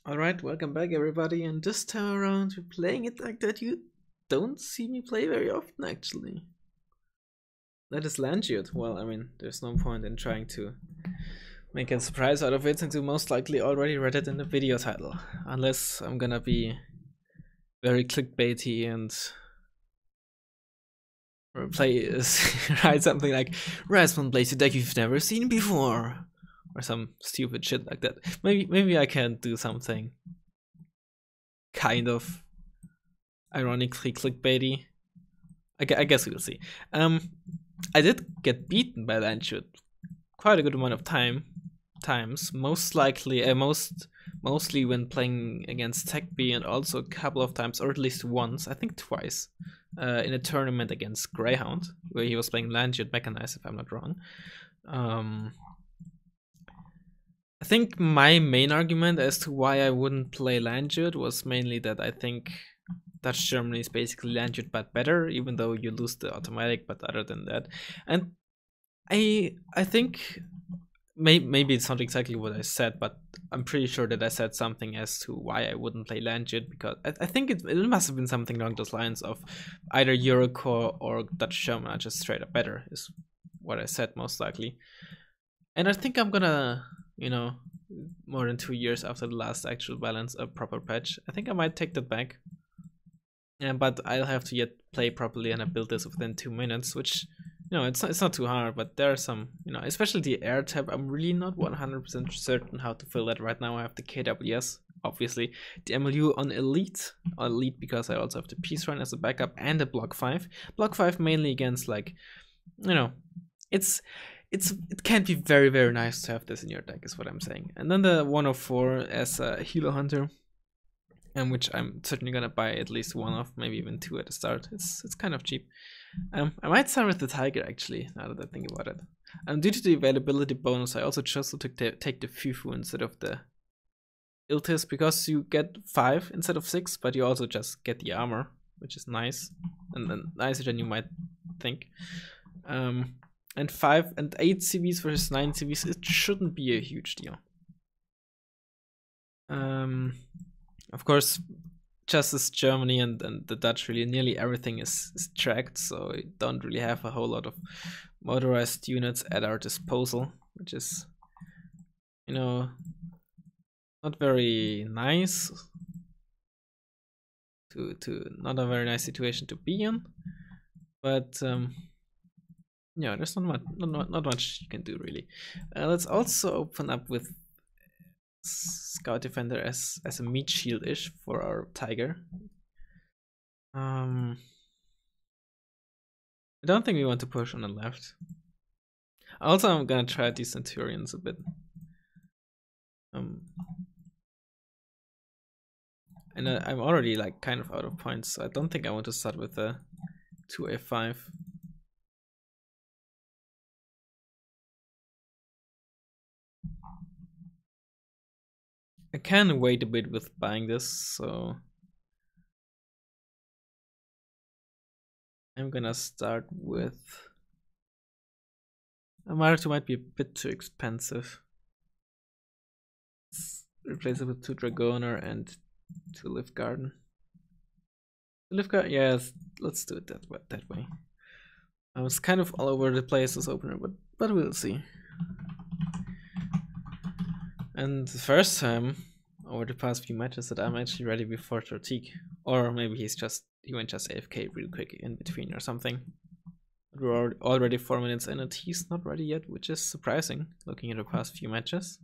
Alright, welcome back everybody, and this time around we're playing it like that you don't see me play very often actually. That is Landjut. Well, I mean, there's no point in trying to make a surprise out of it since you most likely already read it in the video title. Unless I'm gonna be very clickbaity and write something like Razzmann plays a deck you've never seen before. Or some stupid shit like that. Maybe I can do something kind of ironically clickbaity. I guess we'll see. I did get beaten by Landjut quite a good amount of times. Mostly when playing against TechB, and also a couple of times, or at least once, I think twice, in a tournament against Greyhound, where he was playing Landjut mechanized, if I'm not wrong. I think my main argument as to why I wouldn't play Landjut was mainly that I think Dutch Germany is basically Landjut but better, even though you lose the automatic, but other than that. And I think maybe it's not exactly what I said, but I'm pretty sure that I said something as to why I wouldn't play Landjut, because I think it must have been something along those lines of either Eurocore or Dutch German are just straight up better, is what I said most likely. And I think I'm gonna, more than 2 years after the last actual balance, a proper patch, I think I might take that back. Yeah, but I'll have to yet play properly, and I build this within 2 minutes, which, it's not too hard, but there are some, especially the air tab, I'm really not 100% certain how to fill that right now. I have the KWS, obviously, the MLU on Elite because I also have the Peace Run as a backup, and a Block 5. Block 5 mainly against, like, it can be very, very nice to have this in your deck, is what I'm saying. And then the 104 as a Healer Hunter, which I'm certainly gonna buy at least one of, maybe even two at the start. It's kind of cheap. I might start with the Tiger actually, now that I think about it. Due to the availability bonus, I also chose to take the Fufu instead of the Iltis, because you get 5 instead of 6, but you also just get the armor, which is nice, and then nicer than you might think. And 5 and 8 CVs versus 9 CVs, it shouldn't be a huge deal. Of course, just as Germany and the Dutch, really nearly everything is tracked, so we don't really have a whole lot of motorized units at our disposal, which is, not very nice. Not a very nice situation to be in, but yeah, there's not much you can do really. Let's also open up with Scout Defender as a meat shield-ish for our Tiger. I don't think we want to push on the left. Also, I'm gonna try these Centurions a bit. And I'm already like kind of out of points, so I don't think I want to start with a 2A5. I can wait a bit with buying this, so I'm gonna start with a Marathon. Might be a bit too expensive. Let's replace it with 2 Dragoner and 2 Lift Garden. Lift Garden, yes, let's do it that way. I was kind of all over the place this opener, but we'll see. And the first time over the past few matches that I'm actually ready before Tortique, or maybe he went just AFK real quick in between or something. But we're already 4 minutes in and he's not ready yet, which is surprising looking at the past few matches.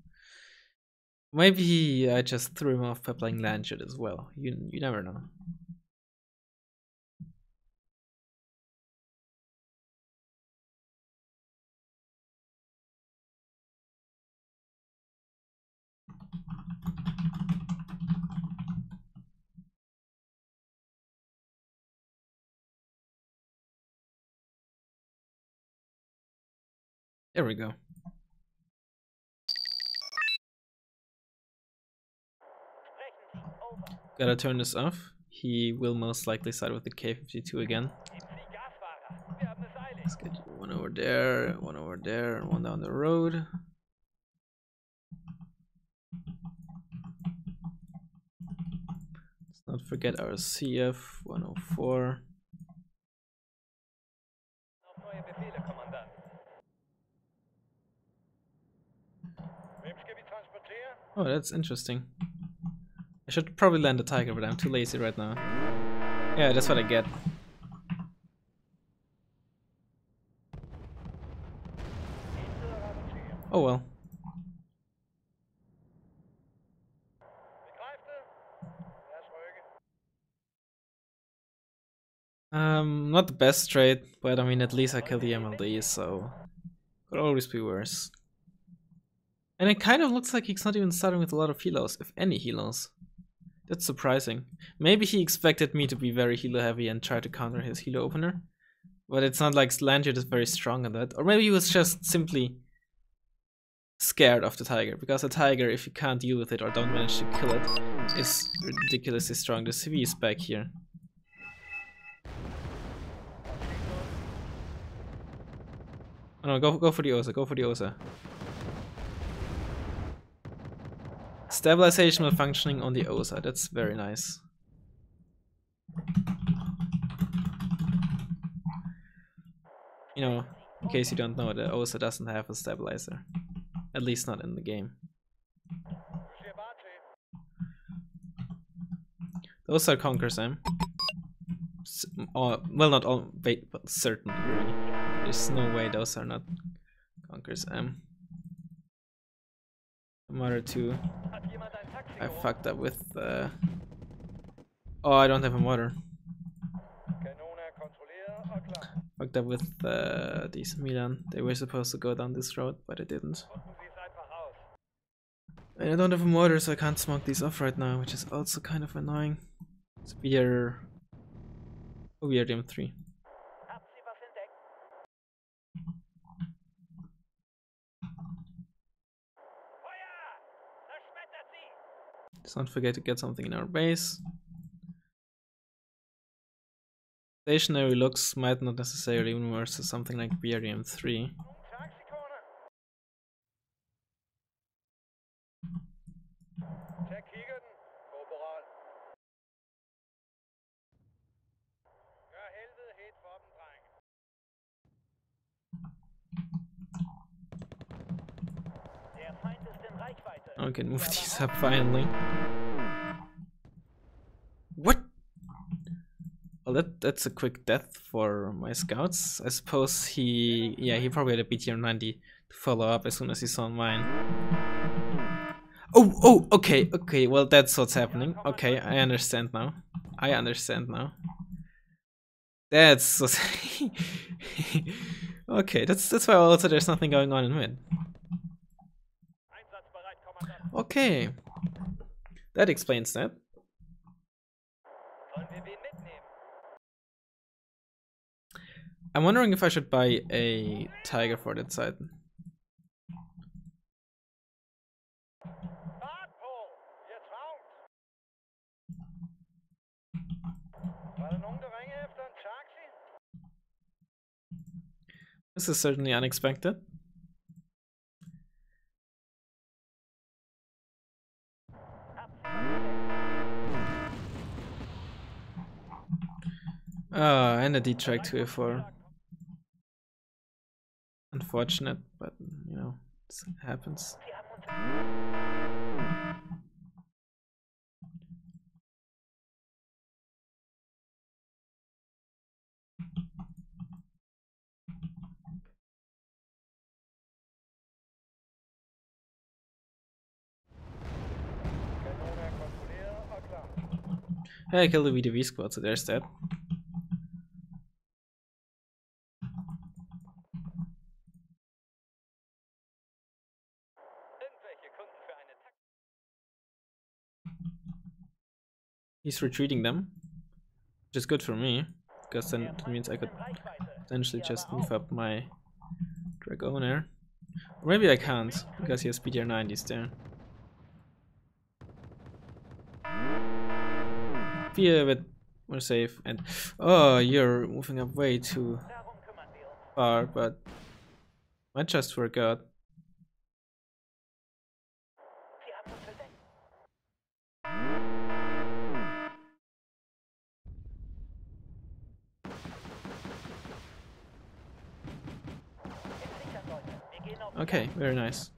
Maybe I just threw him off by playing Landjut as well. You never know. There we go. Gotta turn this off. He will most likely side with the K52 again. Let's get one over there, and one down the road. Don't forget our CF 104. Oh, that's interesting. I should probably land a tiger, but I'm too lazy right now. Yeah, that's what I get. Oh well. Not the best trade, but I mean at least I killed the MLD, so could always be worse. And it kind of looks like he's not even starting with a lot of helos, if any helos. That's surprising. Maybe he expected me to be very healer heavy and try to counter his healer opener. But it's not like Landjut is very strong on that. Or maybe he was just simply scared of the tiger. Because a tiger, if you can't deal with it or don't manage to kill it, is ridiculously strong. The CV is back here. Oh no, go for the Osa, go for the Osa. Stabilization malfunctioning on the Osa, that's very nice. You know, in case you don't know, the Osa doesn't have a stabilizer. At least not in the game. Those are Conquerors M. Well, not all, wait, but certain. Really. There's no way those are not Conquerors M. Mother 2. I fucked up with oh, I don't have a motor. Fucked up with these Milan. They were supposed to go down this road, but they didn't. And I don't have a motor, so I can't smoke these off right now, which is also kind of annoying. It's VR. Oh, VRDM 3. Let's not forget to get something in our base. Stationary looks might not necessarily even versus something like VRDM 3. Okay, move these up finally. What? Well, that's a quick death for my scouts. I suppose he probably had a BTR 90 to follow up as soon as he saw mine. Oh, okay, well that's what's happening. Okay, I understand now. That's what's okay, that's why also there's nothing going on in mid. Okay, that explains that. I'm wondering if I should buy a tiger for that side. This is certainly unexpected. And a D-track 2A4. Unfortunate, but you know, it happens. Hey, I killed the VDV squad, so there's that. He's retreating them, which is good for me, because then it means I could potentially just move up my Dragoner. Or maybe I can't, because he has PTR 90s there. Be a bit more safe, and oh, you're moving up way too far, but might just work out. Okay, very nice.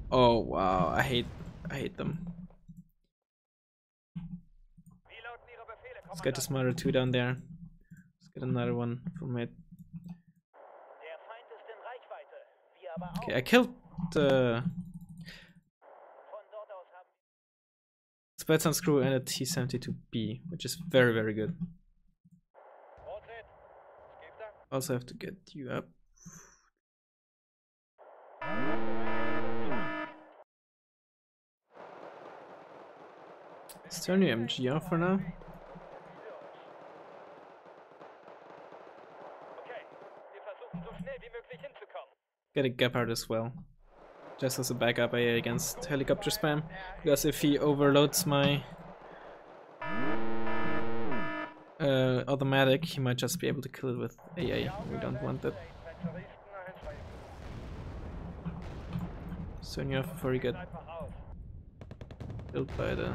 Oh wow, I hate them. Let's get this Mother 2 down there. Let's get another one from it. Okay, I killed the Spets on Screw and a T-72B, which is very, very good. Also have to get you up. Let's turn your MG off for now. Get a Gepard as well, just as a backup AA against helicopter spam, because if he overloads my automatic, he might just be able to kill it with AA. We don't want that. So turn you off before you get killed by the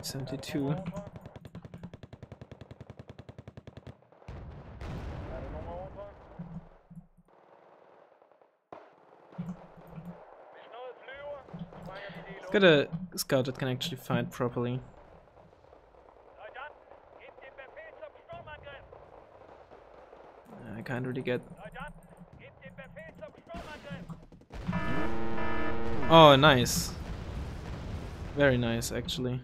72. Let's get a scout that can actually fight properly. I can't really get. Oh, nice. Very nice, actually.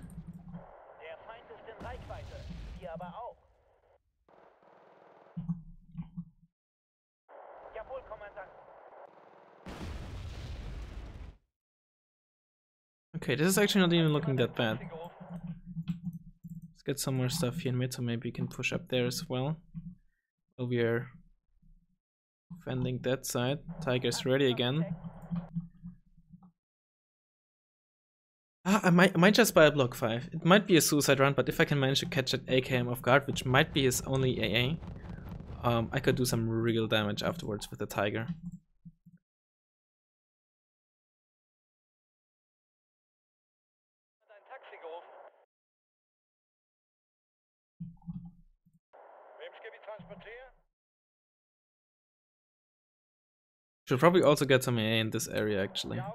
Okay, this is actually not even looking that bad. Let's get some more stuff here in mid, so maybe we can push up there as well. So we are defending that side. Tiger's ready again. I might just buy a block 5. It might be a suicide run, but if I can manage to catch that AKM off guard, which might be his only AA, I could do some real damage afterwards with the Tiger. Should probably also get some AA in this area, actually. I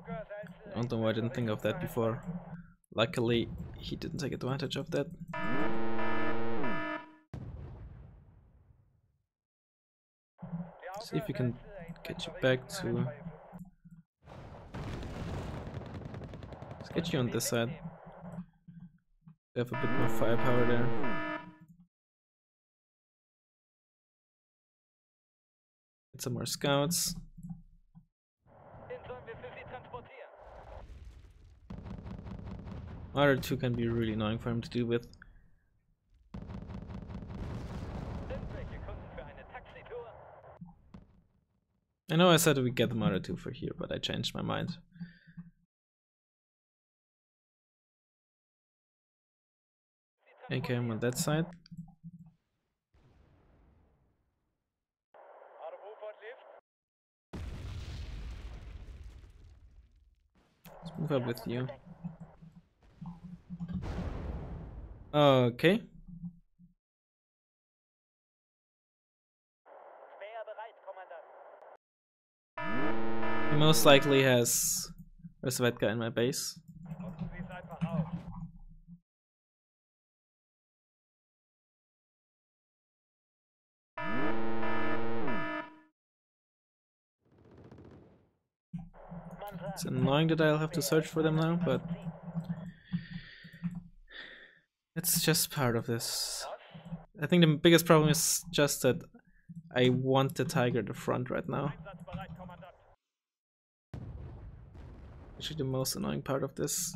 don't know why I didn't think of that before. Luckily, he didn't take advantage of that. See if we can get you back to... Let's get you on this side. We have a bit more firepower there. Get some more scouts. Other 2 can be really annoying for him to deal with. I know I said we get the Mother 2 for here, but I changed my mind. Okay, I'm on that side. Let's move up with you. Okay. He most likely has Razzmann in my base. It's annoying that I'll have to search for them now, but it's just part of this. I think the biggest problem is just that I want the Tiger at the front right now. Actually the most annoying part of this.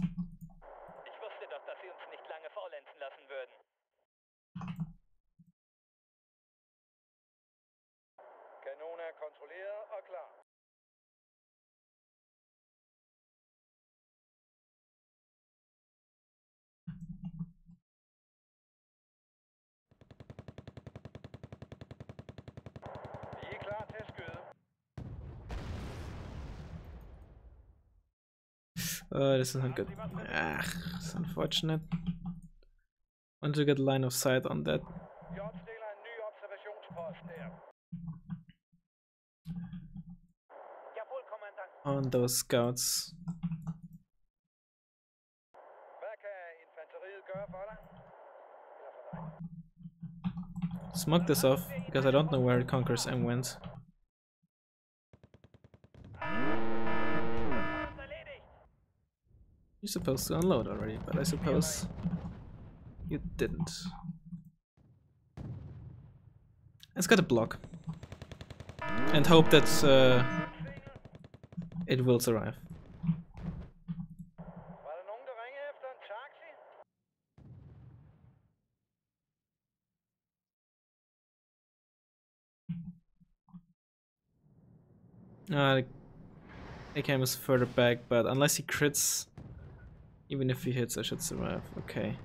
This isn't good. It's unfortunate. Want to get line of sight on that. On those scouts. Smoke this off, because I don't know where Conqueror's M went. You're supposed to unload already, but I suppose you didn't. Let's get a block. And hope that it will survive. The AKM is further back, but unless he crits, even if he hits, I should survive. Okay.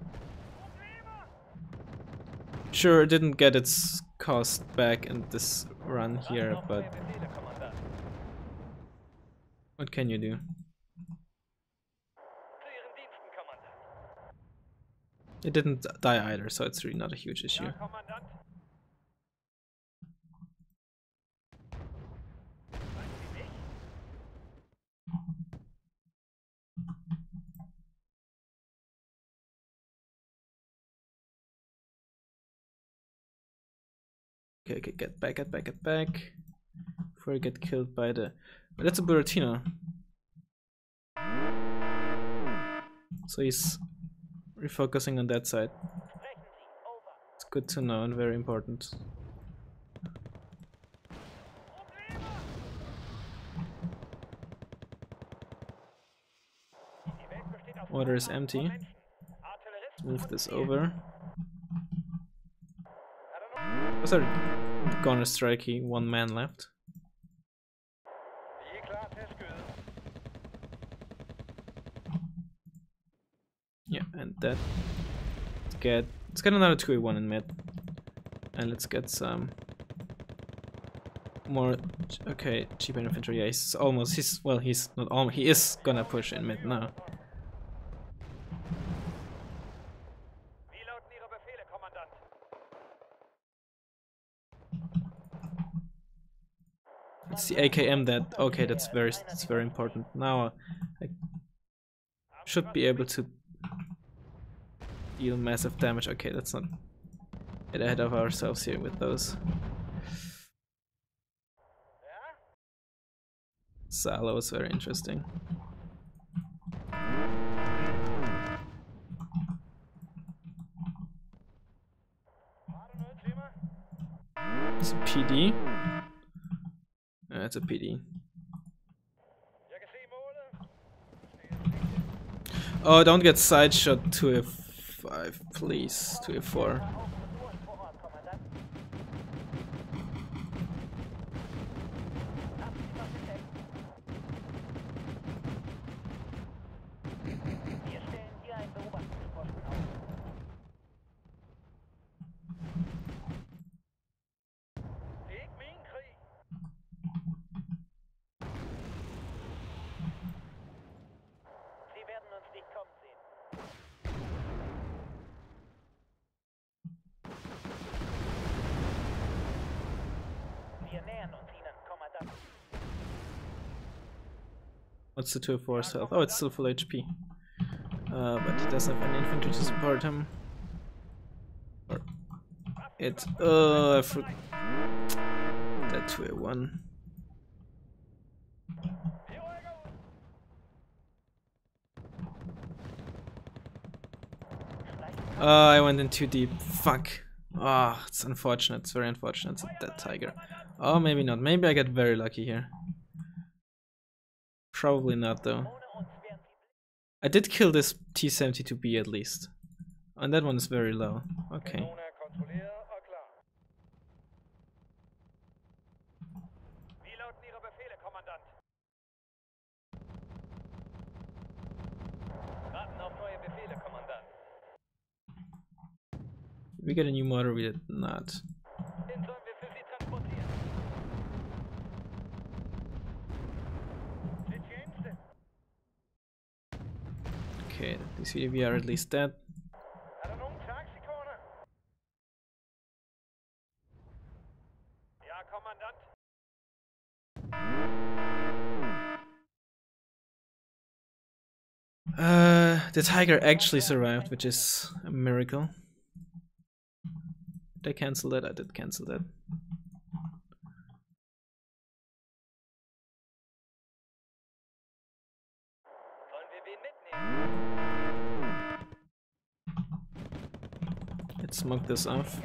Sure, it didn't get its cost back in this run here, but what can you do? It didn't die either, so it's really not a huge issue. Okay, okay, get back, get back, get back. Before you get killed by the... But that's a Buratino. So he's refocusing on that side. It's good to know and very important. Water is empty. Let's move this over. Was there gonna strikey? One man left. Yeah, and that. Let's get another 2v1 in mid, and let's get some more. Okay, cheaper infantry. Yeah, he's almost. He's not almost. He is gonna push in mid now. It's the AKM that. Okay, that's very important. Now I should be able to deal massive damage. Okay, let's not get ahead of ourselves here with those. Salo is very interesting. It's a PD. It's a PD. Oh, don't get side shot to F5, please. To F4. What's the 2-4 health? Oh, it's still full HP. But he doesn't have any infantry to support him. Or it. I forgot that 2-1. I went in too deep. Fuck. Ah, it's unfortunate. It's very unfortunate. It's a dead tiger. Oh, maybe not. Maybe I get very lucky here. Probably not, though. I did kill this T-72B at least. And that one is very low. Okay. We get a new motor, we did not. Okay, these UAV are at least dead. The tiger actually survived, which is a miracle. Did I cancel that? I did cancel that. Let's smoke this off.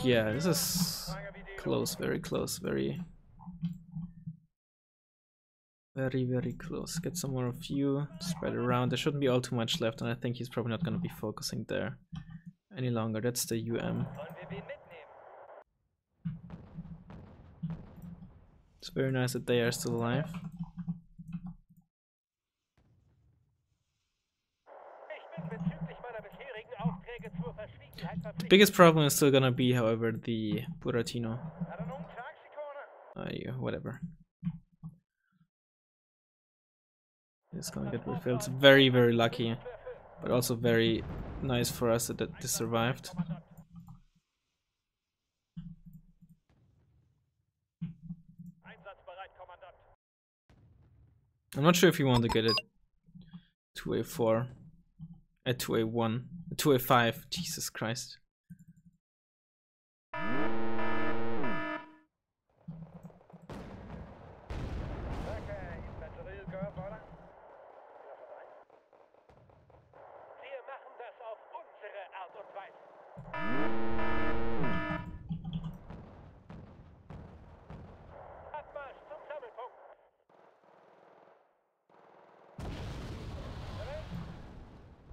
Yeah, this is close, very close, very close. Get some more of you, spread around. There shouldn't be all too much left, and I think he's probably not going to be focusing there any longer. That's the UM. It's very nice that they are still alive. The biggest problem is still gonna be, however, the Buratino. Yeah, whatever. It's gonna get refilled. It's very, very lucky, but also very nice for us that this survived. I'm not sure if you want to get it 2A4, at 2A1, 2A5. Jesus Christ.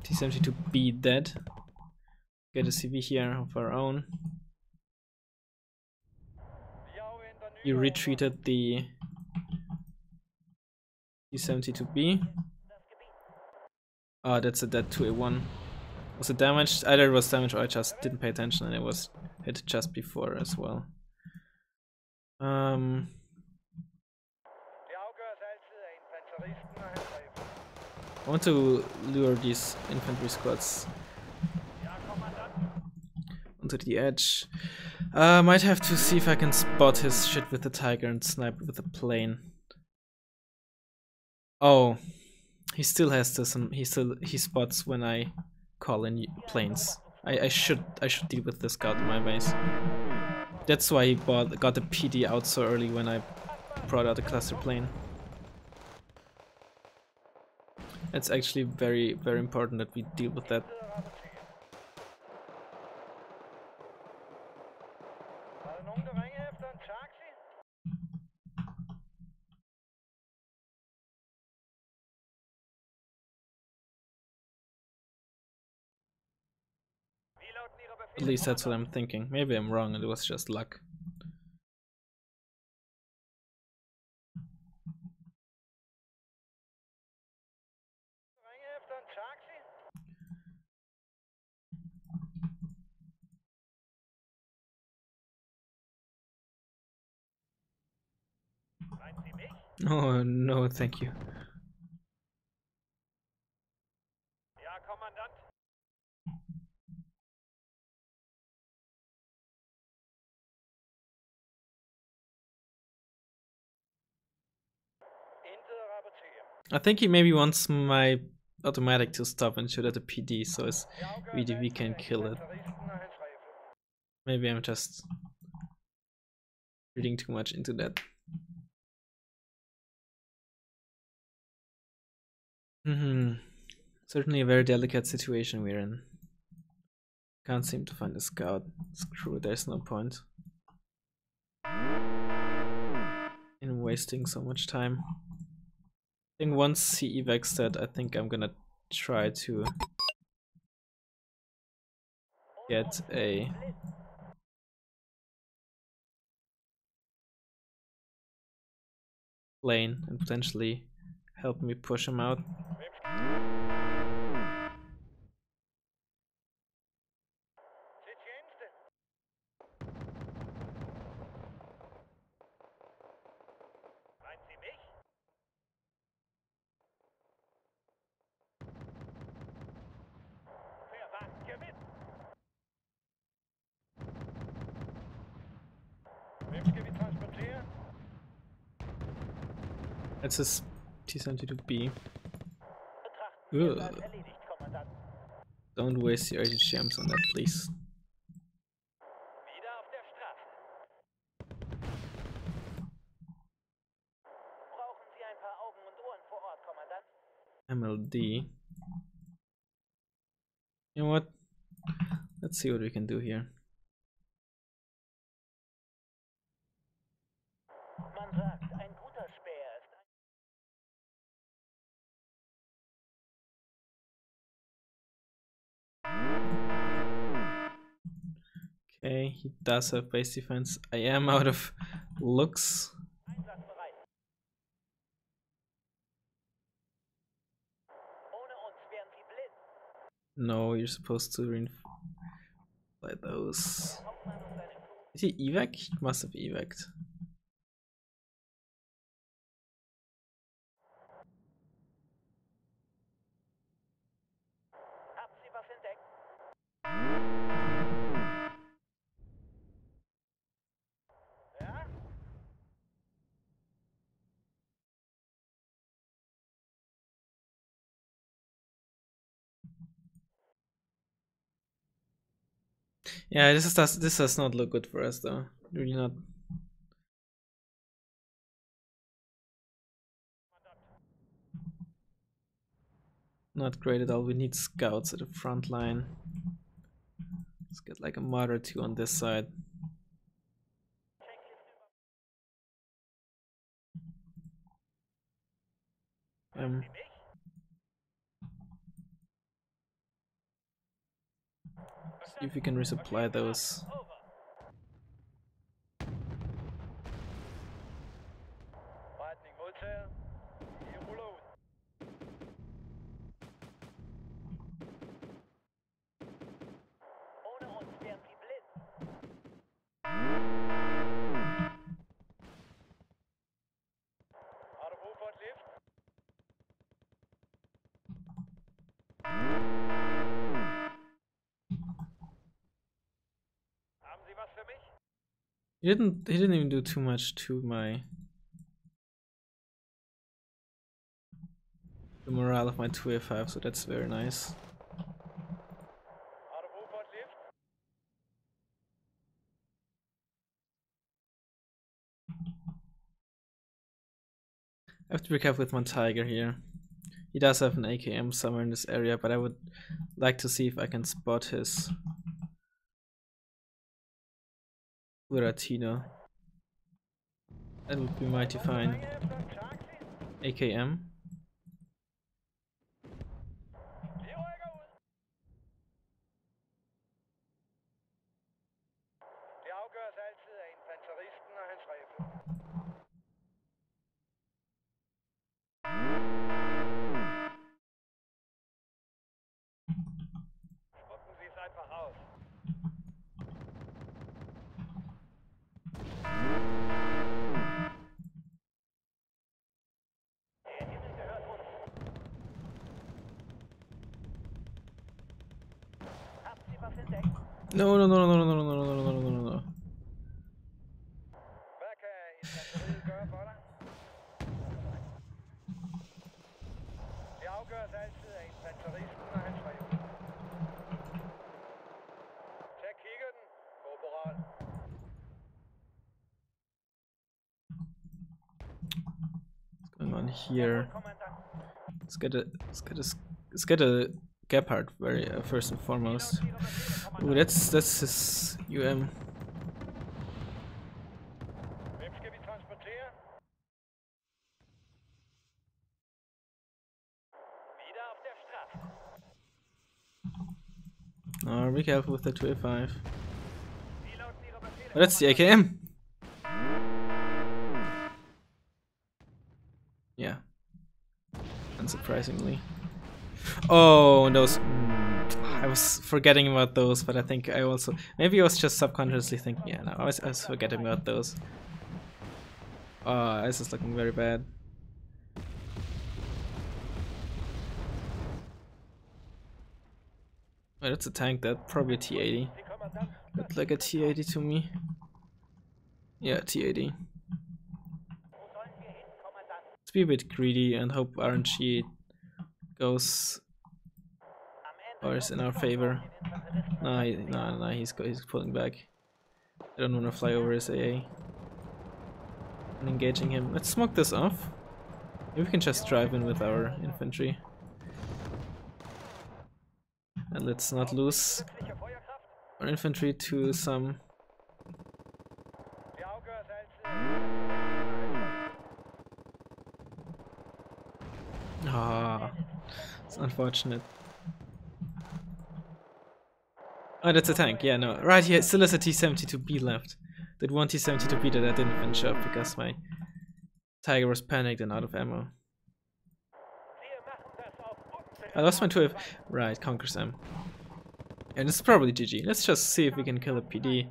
T72B dead. Get a CV here of our own. You retreated the T72B. Oh, that's a dead 2A1. Was it damaged? Either it was damaged or I just didn't pay attention and it was hit just before as well. I want to lure these infantry squads onto the edge. Might have to see if I can spot his shit with the tiger and snipe with the plane. Oh, he still has this. He spots when I call in planes. I should deal with this scout in my base. That's why he got the PD out so early when I brought out a cluster plane. It's actually very, very important that we deal with that. At least that's what I'm thinking. Maybe I'm wrong and it was just luck. Oh no, thank you. I think he maybe wants my automatic to stop and shoot at the PD so his VDV can kill it. Maybe I'm just reading too much into that. Certainly a very delicate situation we're in. Can't seem to find a scout. Screw it, there's no point in wasting so much time. I think once he evacs that, I think I'm gonna try to get a plane and potentially help me push him out. It's a T-72B. Ugh. Don't waste your 80 gems on that, please. MLD. You know what? Let's see what we can do here. Okay, he does have base defense. I am out of looks. No, you're supposed to reinfly those. Did he evac? He must have evac'd. Yeah, this does not look good for us though. Really not. Not great at all. We need scouts at the front line. Let's get like a mod or two on this side. See if we can resupply those. He didn't even do too much to the morale of my 2A5, so that's very nice. I have to be careful with my tiger here. He does have an AKM somewhere in this area, but I would like to see if I can spot his Buratino. That would be mighty fine. AKM. No, no, no, no, no, no, no, no, no, no, no, no, no. What's going on here? Let's get a Gepard very first and foremost. Ooh, that's his UM. Oh, be careful with the 2A5. Oh, that's the AKM. Yeah. Unsurprisingly. Oh, and those. I was forgetting about those, but I think I also. Maybe I was just subconsciously thinking, yeah, no, I was forgetting about those. Oh, this is looking very bad. Oh, that's a tank, that probably a T80. Looked like a T80 to me. Yeah, T80. Let's be a bit greedy and hope RNG goes or is in our favor. No, he's pulling back. I don't want to fly over his AA. And engaging him. Let's smoke this off. Maybe we can just drive in with our infantry. And let's not lose our infantry to some... Ah, it's unfortunate. Oh, that's a tank. Yeah, no. Right, here still has a T-72B left. That one T-72B that I didn't finish up because my Tiger was panicked and out of ammo. I lost my 2F. Right, conquers them. And it's probably GG. Let's just see if we can kill a PD.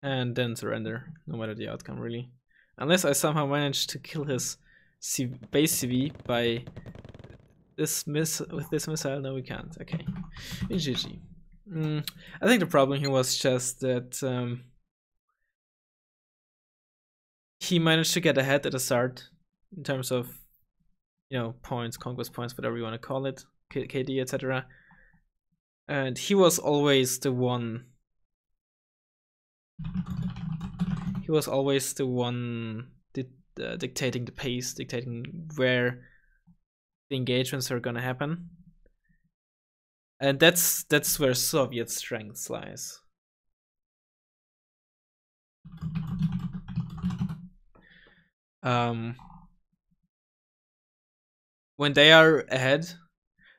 And then surrender, no matter the outcome, really. Unless I somehow manage to kill his base CV by this with this missile. No, we can't. Okay, GG. I think the problem here was just that he managed to get ahead at the start in terms of, you know, points, conquest points, whatever you want to call it, KD, etc. And he was always the one. He was always the one dictating the pace, dictating where the engagements are gonna happen. And that's where Soviet strength lies. When they are ahead,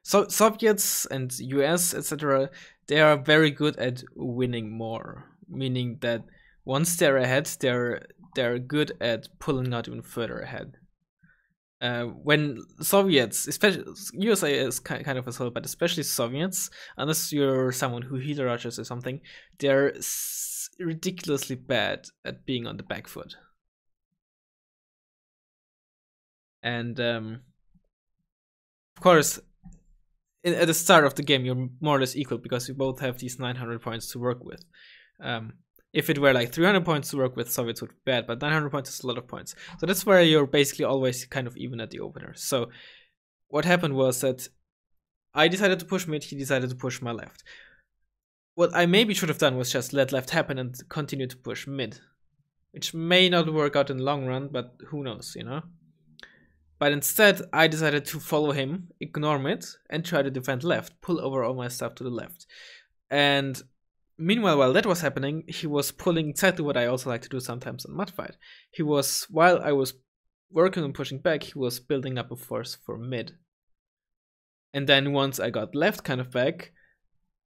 so Soviets and US, etc., they are very good at winning more, meaning that once they're ahead, they're good at pulling out even further ahead. When Soviets, especially USA is kind of as well, but especially Soviets, unless you're someone who healer rushes or something, they're ridiculously bad at being on the back foot. And of course, at the start of the game, you're more or less equal because you both have these 900 points to work with. If it were like 300 points to work with, Soviets would be bad, but 900 points is a lot of points. So that's where you're basically always kind of even at the opener. So what happened was that I decided to push mid, he decided to push my left. What I maybe should have done was just let left happen and continue to push mid, which may not work out in the long run, but who knows, you know? But instead, I decided to follow him, ignore mid, and try to defend left, pull over all my stuff to the left. And meanwhile, while that was happening, he was pulling exactly what I also like to do sometimes in Mudfight. He was, while I was working on pushing back, he was building up a force for mid. And then once I got left kind of back,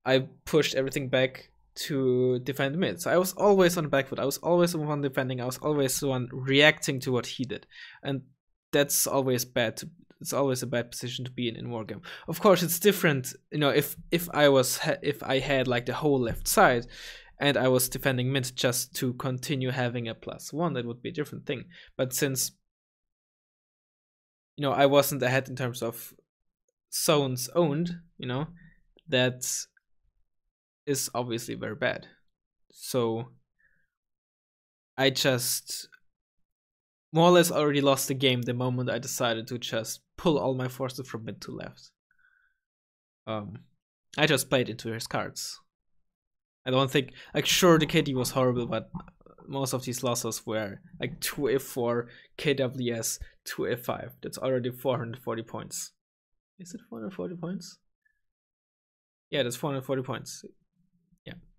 I pushed everything back to defend mid. So I was always on the back foot. I was always the one defending. I was always the one reacting to what he did. And that's always bad. It's always a bad position to be in Wargame. Of course, it's different, you know, if I had like the whole left side and I was defending mid just to continue having a +1, that would be a different thing. But since, you know, I wasn't ahead in terms of zones owned, you know, that is obviously very bad. So I just more or less already lost the game the moment I decided to just pull all my forces from mid to left. I just played into his cards. I don't think, like, sure, the KD was horrible, but most of these losses were like 2F4, KWS, 2F5. That's already 440 points. Is it 440 points? Yeah, that's 440 points.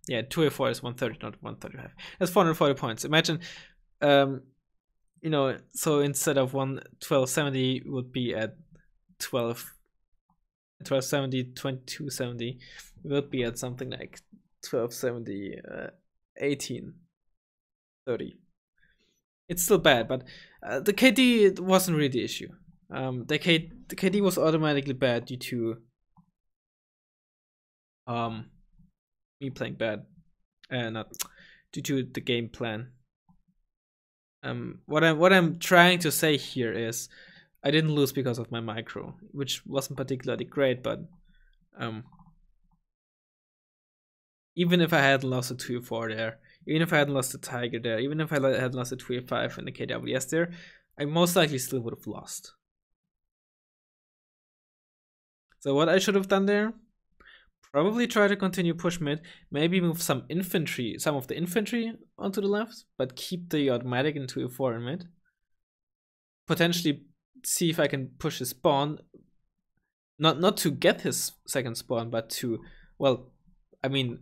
Yeah, 2F4 is 130, not 135. That's 440 points. Imagine, you know, so instead of 1270 would be at 1270, 2270, we would be at something like 1270, 1830. It's still bad, but the KD wasn't really the issue. The KD was automatically bad due to me playing bad, not due to the game plan. What I'm trying to say here is I didn't lose because of my micro, which wasn't particularly great, but even if I had lost a 2-4 there, even if I hadn't lost the tiger there, even if I had lost the 2a5 and the KWS there, I most likely still would have lost. So what I should have done there, probably try to continue push mid, maybe move some infantry, some of the infantry onto the left, but keep the automatic in 2a4 in mid. Potentially see if I can push his spawn, not to get his second spawn, but to, well, I mean,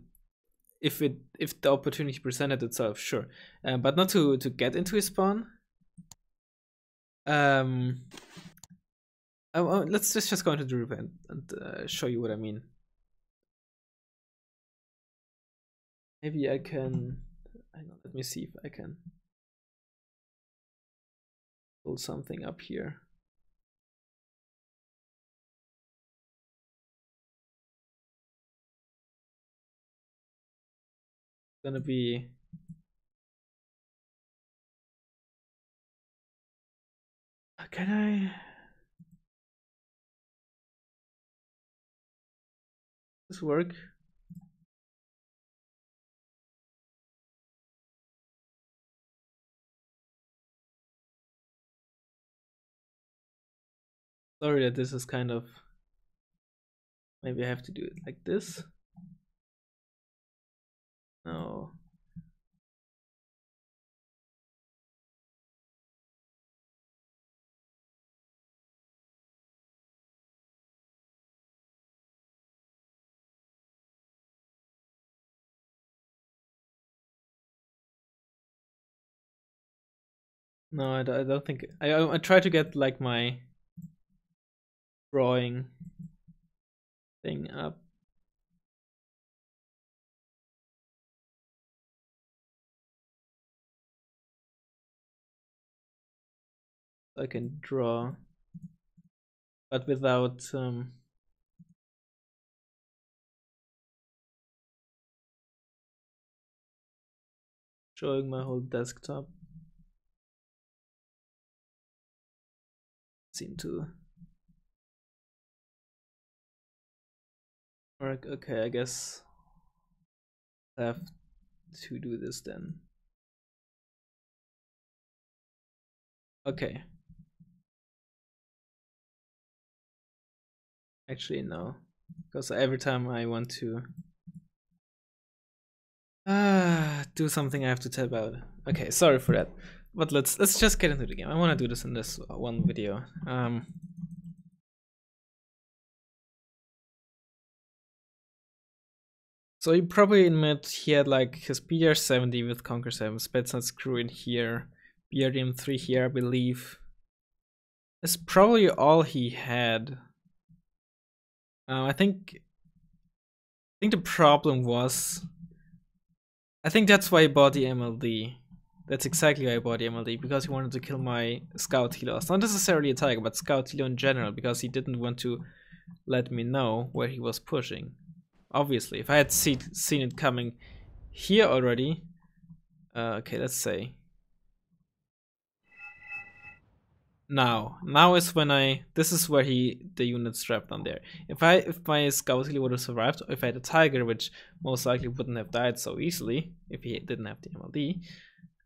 if the opportunity presented itself, sure, but not to get into his spawn. Let's just go into the room and show you what I mean. Maybe I can. Hang on, let me see if I can pull something up here. It's gonna be. Can I? Does this work? Sorry that this is kind of. Maybe I have to do it like this. No. No, I don't think. I try to get like my drawing thing up. I can draw, but without showing my whole desktop. Seem to work. Okay, I guess I have to do this then. Okay. Actually, no, because every time I want to do something, I have to tab out. Okay, sorry for that. But let's just get into the game. I want to do this in this one video. So he probably admit he had like his BR70 with Conquer 7, Spetsnaz crew in here, BRDM3 here, I believe. That's probably all he had. I think the problem was, I think that's why he bought the MLD. That's exactly why I bought the MLD, because he wanted to kill my Scout Helos. Not necessarily a Tiger, but Scout Helo in general, because he didn't want to let me know where he was pushing. Obviously, if I had seen it coming here already, okay, let's say. Now is when this is where the unit's trapped on there. If my Scout Helo would have survived, or if I had a Tiger, which most likely wouldn't have died so easily if he didn't have the MLD,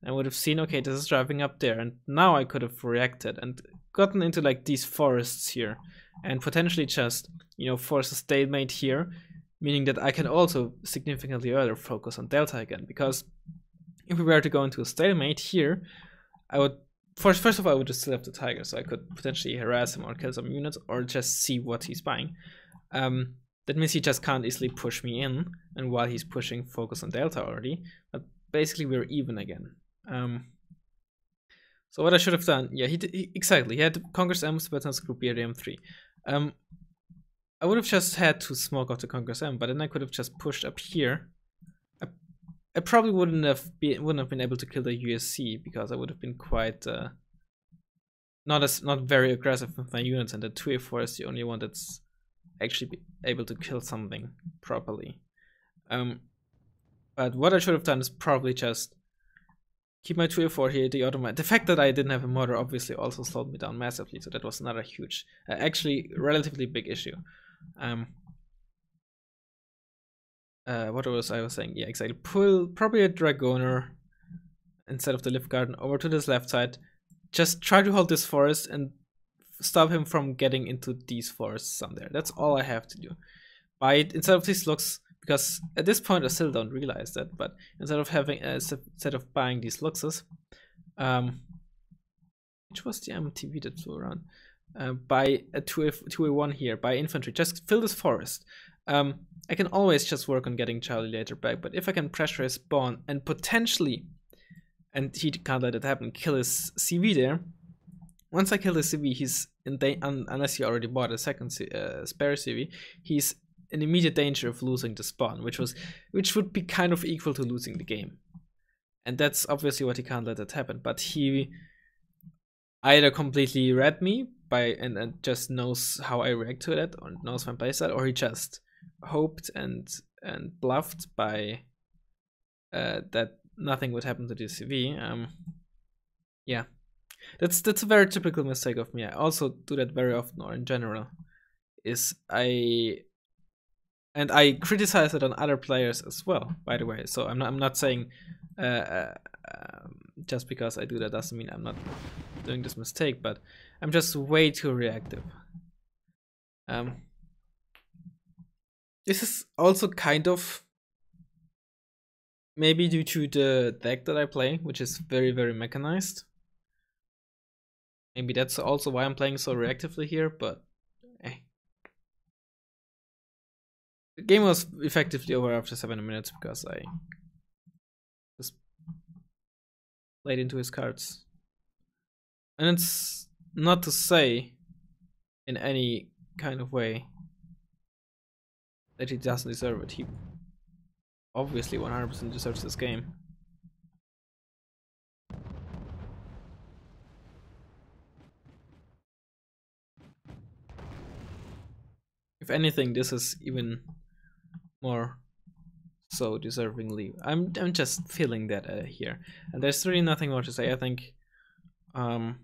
I would have seen, okay, this is driving up there, and now I could have reacted and gotten into like these forests here, and potentially just, you know, force a stalemate here, meaning that I can also significantly earlier focus on Delta again, because if we were to go into a stalemate here, I would, first of all, I would just still have the Tiger, so I could potentially harass him or kill some units, or just see what he's buying. That means he just can't easily push me in, and while he's pushing, focus on Delta already, but basically we're even again. So what I should have done, yeah, exactly, he had Congress M, Spetsnaz Group BRDM3. I would have just had to smoke out the Congress M, but then I could have just pushed up here. I probably wouldn't have been able to kill the USC, because I would have been quite not very aggressive with my units, and the 2a4 is the only one that's actually able to kill something properly. But what I should have done is probably just keep my 2a4 here, the automatic. The fact that I didn't have a mortar obviously also slowed me down massively, so that was another huge, actually relatively big issue. what was I was saying? Yeah, exactly. Pull probably a Dragoner instead of the Lift Garden over to this left side. Just try to hold this forest and stop him from getting into these forests on there. That's all I have to do. Instead of these looks, because at this point I still don't realize that, but instead of buying these luxes, which was the MTV that flew around, buy a 2A1 here, buy infantry, just fill this forest. I can always just work on getting Charlie later back, but if I can pressure his spawn and potentially, and he can't let it happen, kill his CV there. Once I kill the CV, he's in unless he already bought a second spare CV, he's in immediate danger of losing the spawn, which would be kind of equal to losing the game. And that's obviously what he can't let it happen. But he either completely read me and just knows how I react to that, or knows my playstyle, or he just hoped and bluffed by that nothing would happen to the CV. Yeah, that's a very typical mistake of me. I also do that very often, or in general, is I criticize it on other players as well, by the way. So I'm not saying just because I do that doesn't mean I'm not doing this mistake, but I'm just way too reactive. This is also kind of maybe due to the deck that I play, which is very, very mechanized. Maybe that's also why I'm playing so reactively here, but the game was effectively over after 7 minutes because I just played into his cards. And it's not to say in any kind of way that he doesn't deserve it. He obviously 100% deserves this game. If anything, this is even more so deservingly. I'm just feeling that here, and there's really nothing more to say. I think I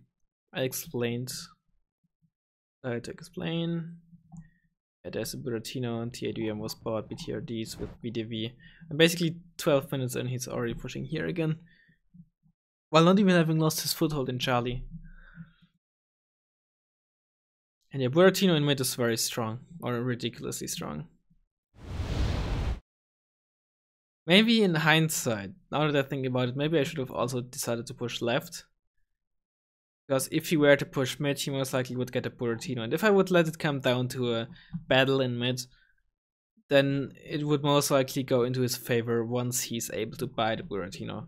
explained. To explain. There's a Buratino and TADM was bought BTRDs with VDV, and basically 12 minutes and he's already pushing here again, while not even having lost his foothold in Charlie. And yeah, Buratino in mid is very strong, or ridiculously strong. Maybe in hindsight, now that I think about it, maybe I should have also decided to push left. Because if he were to push mid, he most likely would get a Buratino. And if I would let it come down to a battle in mid, then it would most likely go into his favor once he's able to buy the Buratino.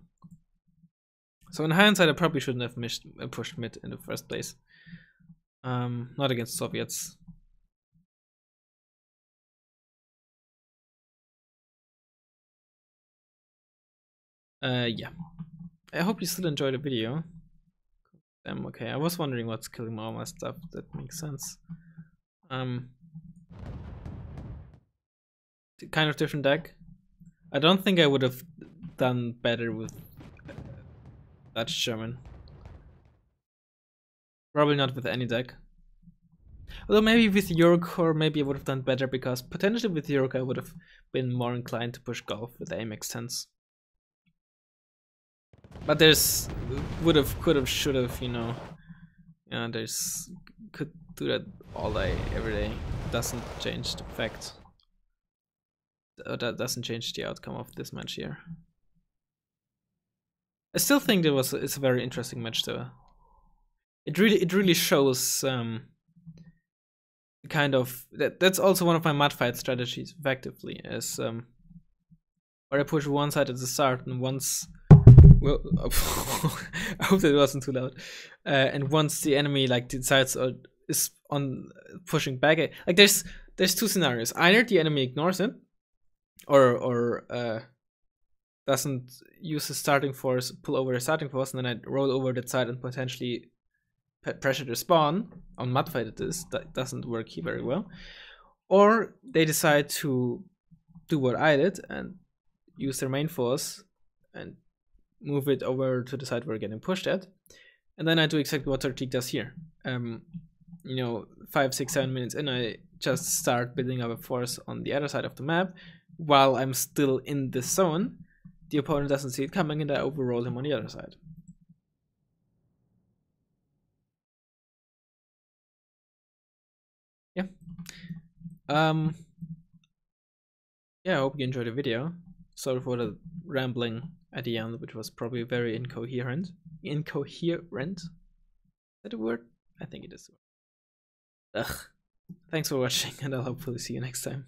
So in hindsight, I probably shouldn't have pushed mid in the first place. Not against Soviets. Yeah. I hope you still enjoyed the video. Okay, I was wondering what's killing all my stuff. That makes sense. Kind of different deck. I don't think I would have done better with Dutch German. Probably not with any deck. Although maybe with Eurocore, maybe I would have done better, because potentially with Eurocore I would have been more inclined to push golf with Amex 10s. But there's would have, could have, should have, you know. Yeah, there's could do that all day, every day. Doesn't change the fact. That doesn't change the outcome of this match here. I still think it's a very interesting match though. It really shows kind of that's also one of my mud fight strategies effectively, is where I push one side at the start, and once well I hope that wasn't too loud, and once the enemy like decides or is on pushing back, like there's two scenarios. Either the enemy ignores it or doesn't use his starting force, pull over his starting force, and then I roll over that side and potentially pressure the spawn. On mudfight that doesn't work here very well. Or they decide to do what I did and use their main force and move it over to the side where we're getting pushed at. And then I do exactly what Tortique does here. You know, 5, 6, 7 minutes in, I just start building up a force on the other side of the map, while I'm still in the zone, the opponent doesn't see it coming and I overroll him on the other side. Yeah. Yeah, I hope you enjoyed the video. Sorry for the rambling at the end, which was probably very incoherent. Incoherent? Is that a word? I think it is. Ugh. Thanks for watching, and I'll hopefully see you next time.